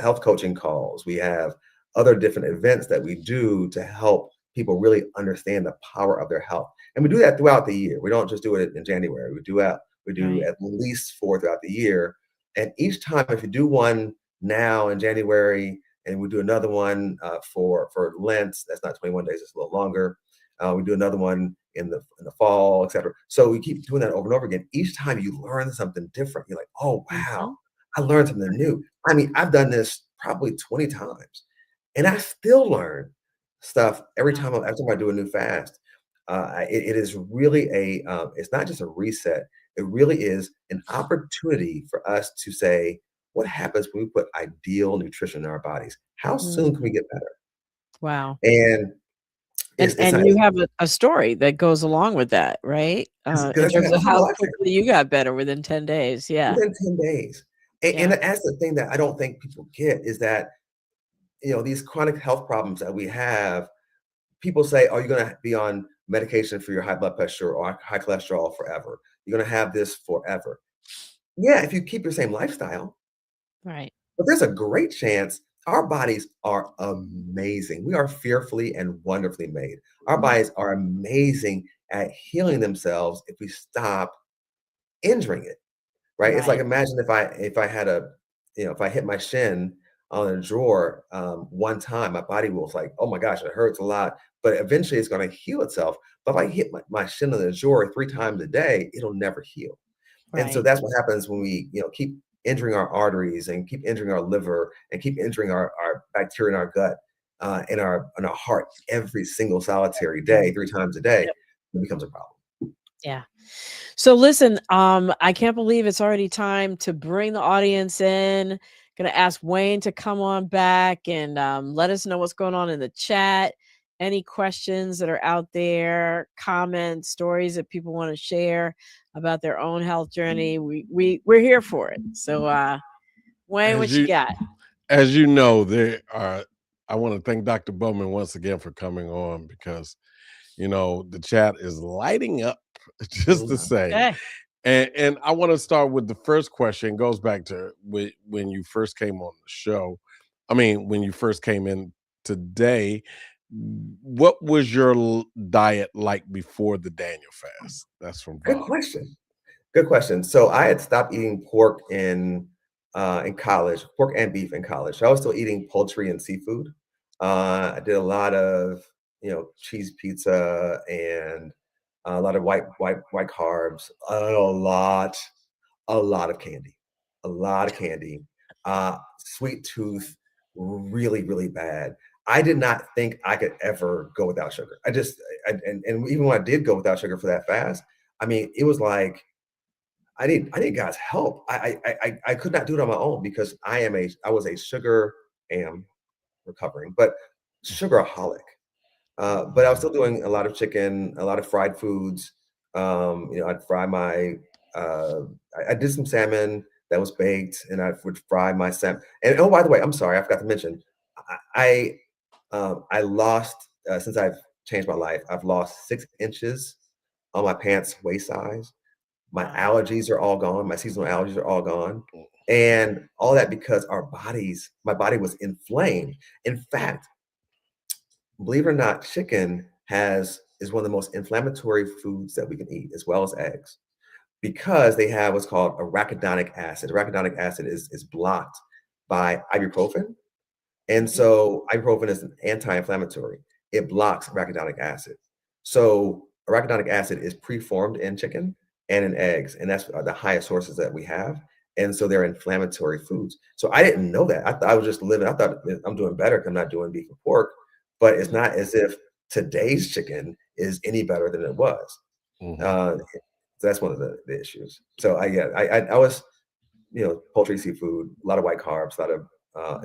health coaching calls. We have other different events that we do to help people really understand the power of their health. And we do that throughout the year. We don't just do it in January. We do at least 4 throughout the year. And each time, if you do one now in January, and we do another one for Lent, that's not 21 days, it's a little longer. We do another one in the fall, etc. So we keep doing that over and over again. Each time you learn something different, you're like, oh wow, I learned something new. I mean, I've done this probably 20 times, and I still learn stuff every time I do a new fast. It is really it's not just a reset. It really is an opportunity for us to say, what happens when we put ideal nutrition in our bodies? How soon can we get better? Wow. And you have a story that goes along with that, right? In terms of how quickly you got better within 10 days. Yeah. Within 10 days. And that's the thing that I don't think people get is that, these chronic health problems that we have, people say, oh, you're going to be on medication for your high blood pressure or high cholesterol forever. You're going to have this forever. Yeah, if you keep your same lifestyle. Right. But there's a great chance our bodies are amazing. We are fearfully and wonderfully made. Our bodies are amazing at healing themselves if we stop injuring it. Right? It's like, imagine if I had if I hit my shin on a drawer one time, my body was like, oh my gosh, it hurts a lot. But eventually it's going to heal itself. But if I hit my shin on the drawer 3 times a day, it'll never heal. And so that's what happens when we, keep injuring our arteries and keep injuring our liver and keep injuring our bacteria in our gut and our heart every single solitary day, 3 times a day. It becomes a problem. Yeah. So listen, I can't believe it's already time to bring the audience in. Gonna ask Wayne to come on back and let us know what's going on in the chat. Any questions that are out there, comments, stories that people want to share about their own health journey. We're here for it. So Wayne, what you got? As you know, there are I want to thank Dr. Bowman once again for coming on because, the chat is lighting up, just to say. Okay. And I want to start with the first question. It goes back to when you first came on the show. I mean, when you first came in today, what was your diet like before the Daniel fast? That's from Good Bob. question. Good question. So I had stopped eating pork in college, pork and beef in college. So I was still eating poultry and seafood. I did a lot of cheese pizza and a lot of white carbs. A lot of candy, a lot of candy. Sweet tooth, really really bad. I did not think I could ever go without sugar. And even when I did go without sugar for that fast, I mean, it was like I need God's help. I could not do it on my own because I was a sugar am recovering, but sugaraholic. But I was still doing a lot of chicken, a lot of fried foods. I'd fry my I did some salmon that was baked, and I would fry my salmon. And oh, by the way, I'm sorry, I forgot to mention, I lost since I've changed my life. I've lost 6 inches on my pants waist size. My allergies are all gone. My seasonal allergies are all gone. And all that because my body was inflamed. In fact, believe it or not, chicken is one of the most inflammatory foods that we can eat, as well as eggs, because they have what's called arachidonic acid. Arachidonic acid is blocked by ibuprofen, and so ibuprofen is an anti-inflammatory. It blocks arachidonic acid. So arachidonic acid is preformed in chicken and in eggs, and that's the highest sources that we have. And so they're inflammatory foods. So I didn't know that. I thought I was just living. I thought I'm doing better because I'm not doing beef and pork. But it's not as if today's chicken is any better than it was. Uh, so that's one of the issues. So I was poultry, seafood, a lot of white carbs, a lot of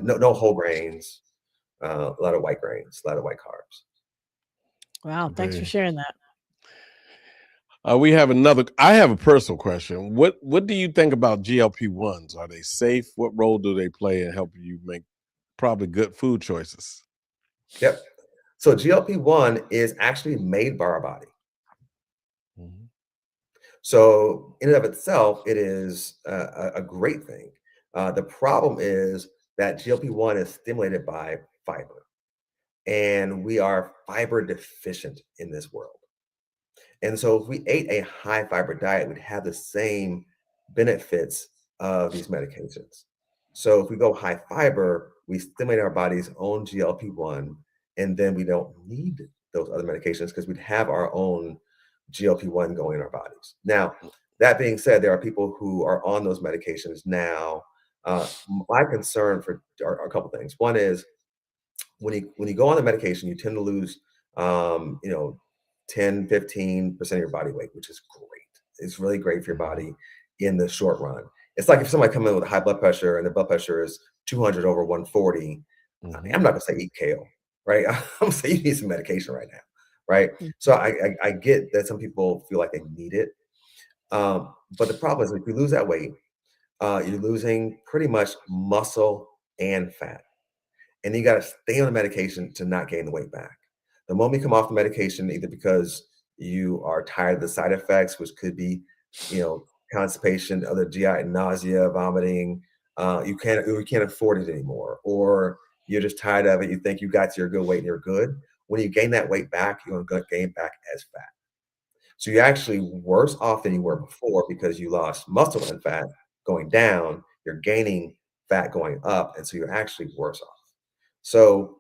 no whole grains, a lot of white grains, a lot of white carbs. Wow. Thanks for sharing that. We have another. I have a personal question. What do you think about GLP-1s? Are they safe? What role do they play in helping you make probably good food choices? Yep. So GLP-1 is actually made by our body. So in and of itself, it is a great thing. The problem is that GLP-1 is stimulated by fiber, and we are fiber deficient in this world. And so if we ate a high fiber diet, we'd have the same benefits of these medications. So if we go high fiber, we stimulate our body's own GLP-1, and then we don't need those other medications because we'd have our own GLP-1 going in our bodies. Now, that being said, there are people who are on those medications now. My concern are a couple things. One is when you go on the medication, you tend to lose, 10, 15% of your body weight, which is great. It's really great for your body in the short run. It's like if somebody comes in with high blood pressure and the blood pressure is 200 over 140, I mean, I'm not gonna say eat kale, right? I'm gonna say you need some medication right now, right? So I get that some people feel like they need it. But the problem is if you lose that weight, you're losing pretty much muscle and fat. And you got to stay on the medication to not gain the weight back. The moment you come off the medication, either because you are tired of the side effects, which could be, constipation, other GI nausea, vomiting, you can't afford it anymore, or you're just tired of it. You think you got to your good weight and you're good. When you gain that weight back, you're going to gain back as fat. So you're actually worse off than you were before because you lost muscle and fat going down. You're gaining fat going up, and so you're actually worse off. So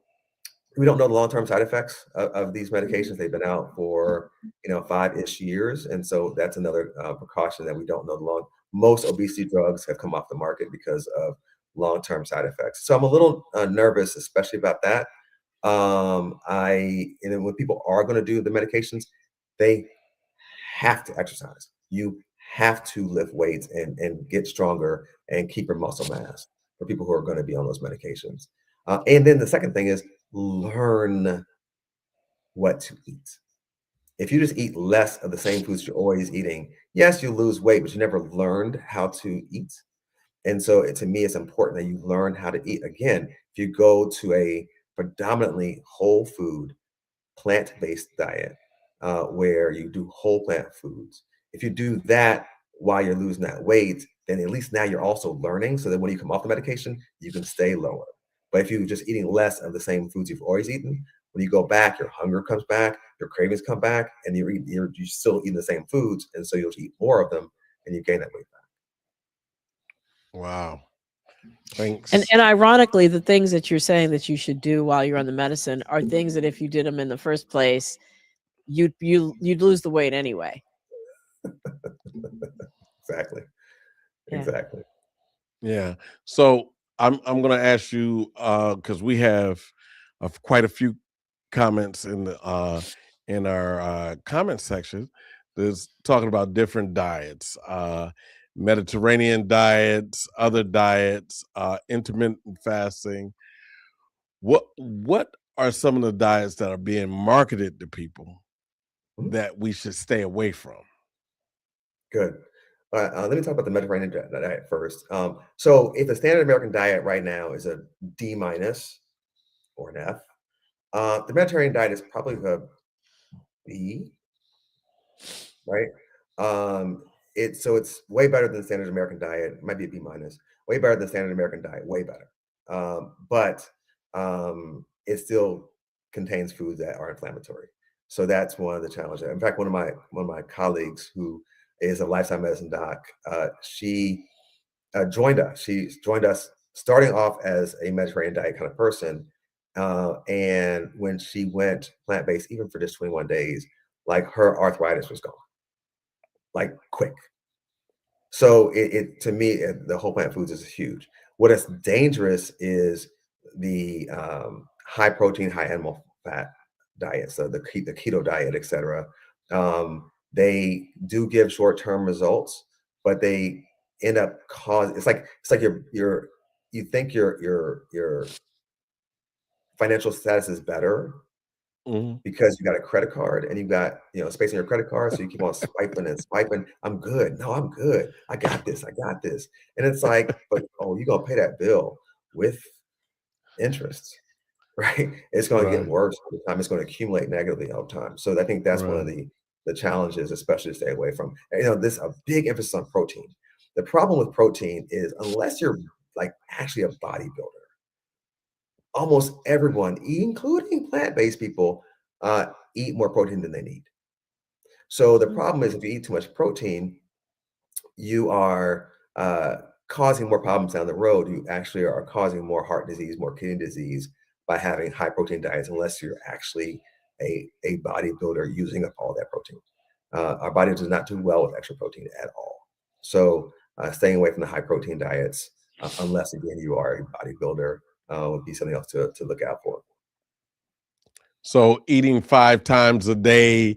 we don't know the long-term side effects of these medications. They've been out for 5-ish years, and so that's another precaution that we don't know the long. Most obesity drugs have come off the market because of long-term side effects. So I'm a little nervous, especially about that. And then when people are going to do the medications, they have to exercise. You have to lift weights and get stronger and keep your muscle mass for people who are going to be on those medications. And then the second thing is learn what to eat. If you just eat less of the same foods you're always eating, yes, you lose weight, but you never learned how to eat. And so to me, it's important that you learn how to eat. Again, if you go to a predominantly whole food, plant-based diet, where you do whole plant foods. If you do that while you're losing that weight, then at least now you're also learning so that when you come off the medication, you can stay lower. But if you're just eating less of the same foods you've always eaten, when you go back, your hunger comes back, your cravings come back, and you're still eating the same foods, and so you'll eat more of them, and you gain that weight back. Wow. Thanks. And ironically, the things that you're saying that you should do while you're on the medicine are things that if you did them in the first place, you'd lose the weight anyway. Exactly. Yeah. Exactly. Yeah. So I'm going to ask you because we have quite a few comments in the in our comment section. There's talking about different diets, Mediterranean diets, other diets, intermittent fasting. What are some of the diets that are being marketed to people Mhm. that we should stay away from? Good. Let me talk about the Mediterranean diet first. So if the standard American diet right now is a D minus or an F, the Mediterranean diet is probably a B, right? It's way better than the standard American diet. It might be a B minus. Way better than the standard American diet. Way better. But it still contains foods that are inflammatory. So that's one of the challenges. In fact, one of my colleagues who is a lifestyle medicine doc, she joined us. She joined us starting off as a Mediterranean diet kind of person. And when she went plant-based, even for just 21 days, like her arthritis was gone, like quick. So to me, the whole plant foods is huge. What is dangerous is the high protein, high animal fat diet, so the keto diet, etc. They do give short-term results, but they end up causing it's like you think your financial status is better Mhm. because you got a credit card and you got, space on your credit card, so you keep on swiping and swiping. I'm good. No, I'm good. I got this. I got this. And it's like, but oh, you're gonna pay that bill with interest, right? It's gonna get Right. worse over time. It's gonna accumulate negatively over time. So I think that's one of Right. the challenges, especially to stay away from. And, this a big emphasis on protein. The problem with protein is unless you're like actually a bodybuilder, almost everyone, including plant-based people, eat more protein than they need. So the Mm. problem is if you eat too much protein, you are causing more problems down the road. You actually are causing more heart disease, more kidney disease by having high protein diets, unless you're actually a bodybuilder using up all that protein. Our body does not do well with extra protein at all. So staying away from the high protein diets, unless again you are a bodybuilder, would be something else to look out for. So eating 5 times a day,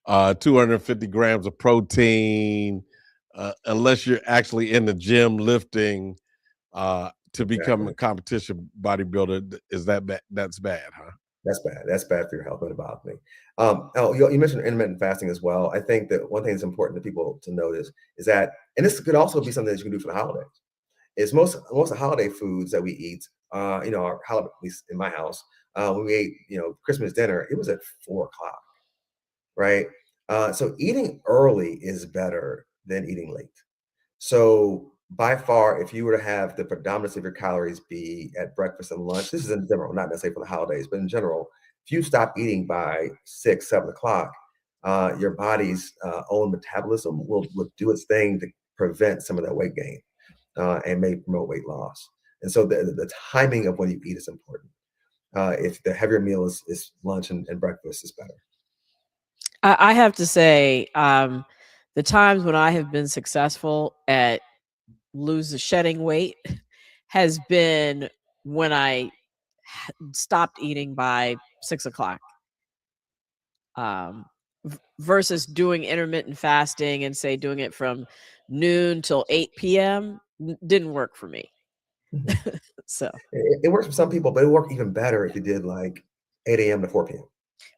250 grams of protein, unless you're actually in the gym lifting to become a Exactly. competition bodybuilder, is that bad? That's bad, huh? That's bad. That's bad for your health metabolically. You mentioned intermittent fasting as well. I think that one thing that's important to people to notice is that, and this could also be something that you can do for the holidays, is most of the holiday foods that we eat, our holiday, at least in my house, when we ate, Christmas dinner, it was at 4 o'clock, right? So eating early is better than eating late. So by far, if you were to have the predominance of your calories be at breakfast and lunch, this is in general, not necessarily for the holidays, but in general, if you stop eating by 6, 7 o'clock, your body's own metabolism will do its thing to prevent some of that weight gain and may promote weight loss. And so the timing of when you eat is important. If the heavier meal is lunch and breakfast is better. I have to say, the times when I have been successful at shedding weight has been when I stopped eating by 6 o'clock. Versus doing intermittent fasting and say doing it from noon till 8 p.m. Didn't work for me. Mhm. So It works for some people, but it work even better if you did like 8 a.m. to 4 p.m.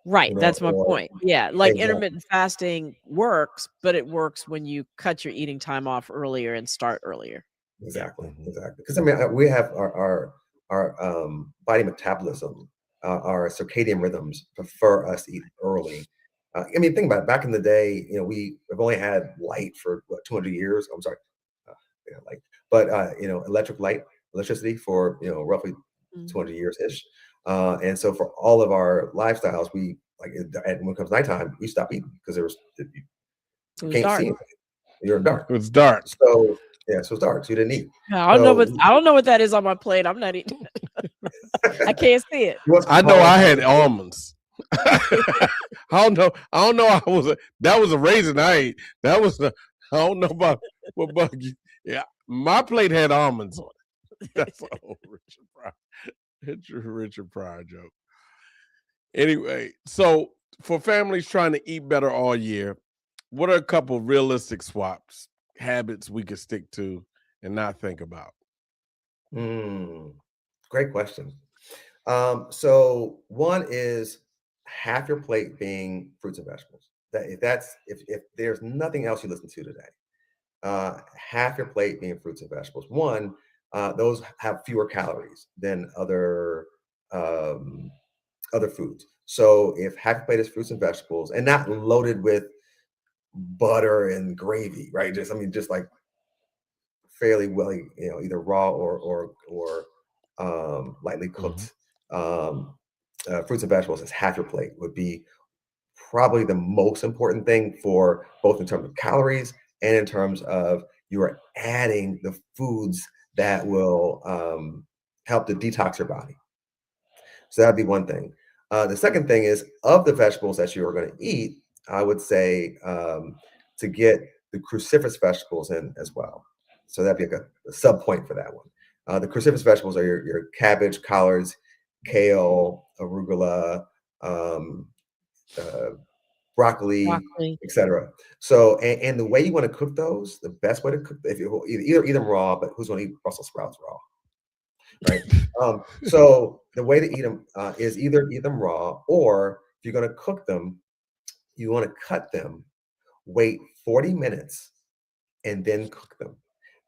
right, that's my Or point. Yeah, like exactly. intermittent fasting works, but it works when you cut your eating time off earlier and start earlier. Exactly, Mhm. exactly. Because I mean, we have our body metabolism our circadian rhythms prefer us to eat early. I mean, think about it. Back in the day, we've only had light for 200 years. I'm sorry, light, but electricity for roughly 200 years ish. And so for all of our lifestyles, we and when it comes nighttime, we stop eating because you can't dark. see anything. You're in dark. It's dark. So so it's dark. So you didn't eat. I don't know what that is on my plate. I'm not eating. I can't see it. I know I had almonds. I don't know. That was a raisin I ate. I don't know about what bug you. Yeah, my plate had almonds on it. That's a whole Richard Pryor. It's a Richard Pryor joke. Anyway, so for families trying to eat better all year, what are a couple realistic swaps, habits we could stick to and not think about? Great question. So one is half your plate being fruits and vegetables. If there's nothing else you listen to today, half your plate being fruits and vegetables. One, those have fewer calories than other foods. So if half your plate is fruits and vegetables and not loaded with butter and gravy, right? Just like fairly well, either raw or lightly cooked fruits and vegetables as half your plate would be probably the most important thing for both in terms of calories and in terms of you are adding the foods that will help to detox your body. So that'd be one thing. The second thing is of the vegetables that you are going to eat, I would say to get the cruciferous vegetables in as well. So that'd be like a sub point for that one. The cruciferous vegetables are your cabbage, collards, kale, arugula, broccoli, etc. So, and the way you want to cook those, the best way to cook, if you either eat them raw, but who's going to eat Brussels sprouts raw? Right. So the way to eat them is either eat them raw, or if you're going to cook them, you want to cut them, wait 40 minutes, and then cook them.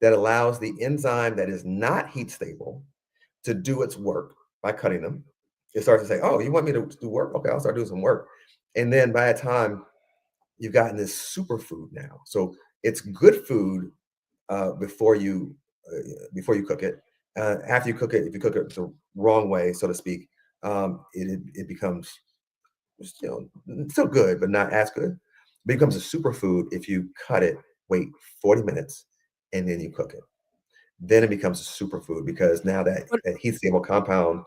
That allows the enzyme that is not heat stable to do its work by cutting them. It starts to say, oh, you want me to do work? Okay, I'll start doing some work. And then by the time you've gotten this superfood now. So it's good food before you cook it. After you cook it, if you cook it the wrong way, so to speak, it becomes still good, but not as good. It becomes a superfood if you cut it, wait 40 minutes, and then you cook it. Then it becomes a superfood because now that heat stable compound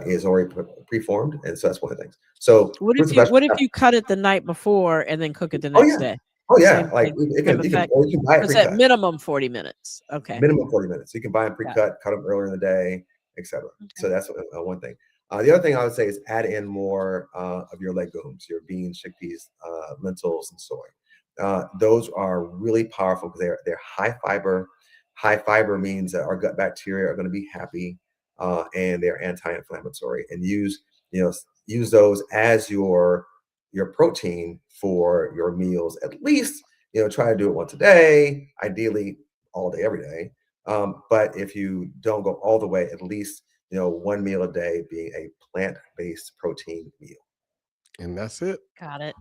is already preformed, and so that's one of the things. So what if you cut it the night before and then cook it the next day? Oh yeah, like you can buy it pre-cut. Minimum 40 minutes. Okay. Minimum 40 minutes. You can buy them pre-cut, cut them earlier in the day, etc. Okay. So that's one thing. The other thing I would say is add in more of your legumes, your beans, chickpeas, lentils, and soy. Those are really powerful because they're high fiber. High fiber means that our gut bacteria are going to be happy, and they're anti-inflammatory. And use those as your protein for your meals. At least try to do it once a day, ideally all day, every day. But if you don't go all the way, at least one meal a day being a plant-based protein meal. And that's it. Got it.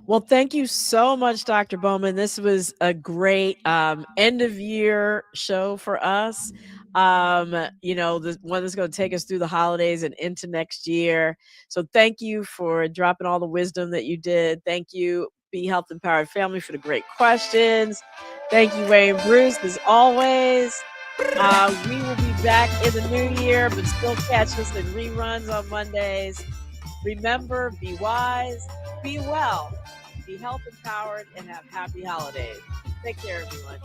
Well, thank you so much, Dr. Bowman. This was a great end of year show for us. The one that's going to take us through the holidays and into next year. So thank you for dropping all the wisdom that you did. Thank you, Be Health Empowered Family, for the great questions. Thank you, Wayne Bruce, as always. We will be back in the new year, but still catch us in reruns on Mondays. Remember, be wise, be well, be health empowered, and have happy holidays. Take care, everyone.